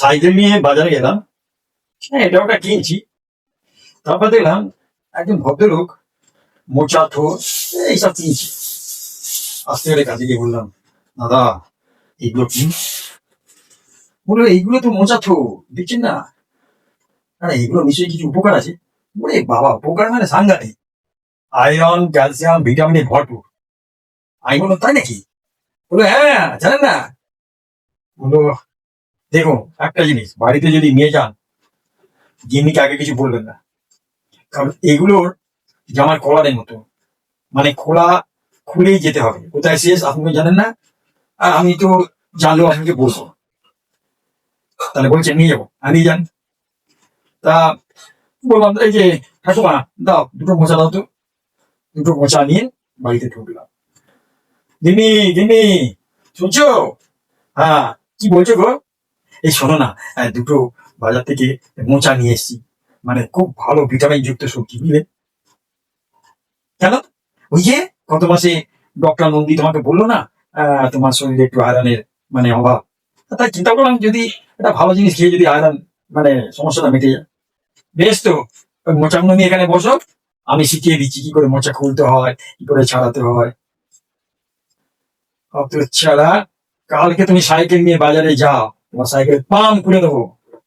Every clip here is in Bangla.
সাইকেল নিয়ে বাজারে গেলাম। হ্যাঁ, এটা ওটা কিনছি। তারপর দেখলাম একজন ভদ্রলোক মোচা থোর এইসব কিনছি। আস্তে করে কাজে গিয়ে বললাম, দাদা এইগুলো কি? বললো, এইগুলো তো মোচা থোর, দেখছেন না? আরে এইগুলো নিশ্চয়ই কিছু উপকার আছে। বলে বাবা, উপকার মানে সাংঘাতিক, আয়রন ক্যালসিয়াম ভিটামিনে ভরপুর। আমি বললাম, তাই নাকি? বললো, হ্যাঁ, জানেন না? বললো, দেখুন, একটা জিনিস বাড়িতে যদি নিয়ে যান, গিন্নিকে আগে কিছু বলবেন না, কারণ এগুলোর জামার কলারের মতো, মানে খোলা খুলেই যেতে হবে। কোথায় শেষ আপনি জানেন না, আর আমি তো জানলেও আপনাকে বলবো। তাহলে বলছেন নিয়ে যাবো, আর নিয়ে যান। তা বললাম, এই যে ঠাকুমা, দাও দুটো মোচা, দাও তো। দুটো মোচা নিয়ে বাড়িতে ঢুকলাম। দিনি দিনি, শুনছো? হ্যাঁ, কি বলছো গো? এই শোনো না, দুটো বাজার থেকে মোচা নিয়ে এসেছি, মানে খুব ভালো ভিটামিন যুক্ত সবজি, বুঝলে? কেন? ওই যে গত মাসে ডক্টর নন্দী তোমাকে বললো না, তোমার শরীরে একটু আয়রনের মানে অভাব। তাই চিন্তা করলাম, যদি একটা ভালো জিনিস খেয়ে যদি আয়রন মানে সমস্যাটা মিটে যায়। বেশ তো, ওই মোচাগুলো নিয়ে এখানে বসো, আমি শিখিয়ে দিচ্ছি কি করে মোচা খুলতে হয়, কি করে ছাড়াতে হয়। অত ছাড়া, কালকে তুমি সাইকেল নিয়ে বাজারে যাও, তোমার সাইকেল পাম্প করে দেবো,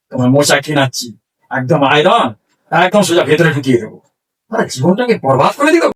তোমার মোচা কেনাচ্ছি, একদম আয়রন, একদম সোজা ভেতরে ঢুকিয়ে দেবো। জীবনটাকে বরবাদ করে দিল।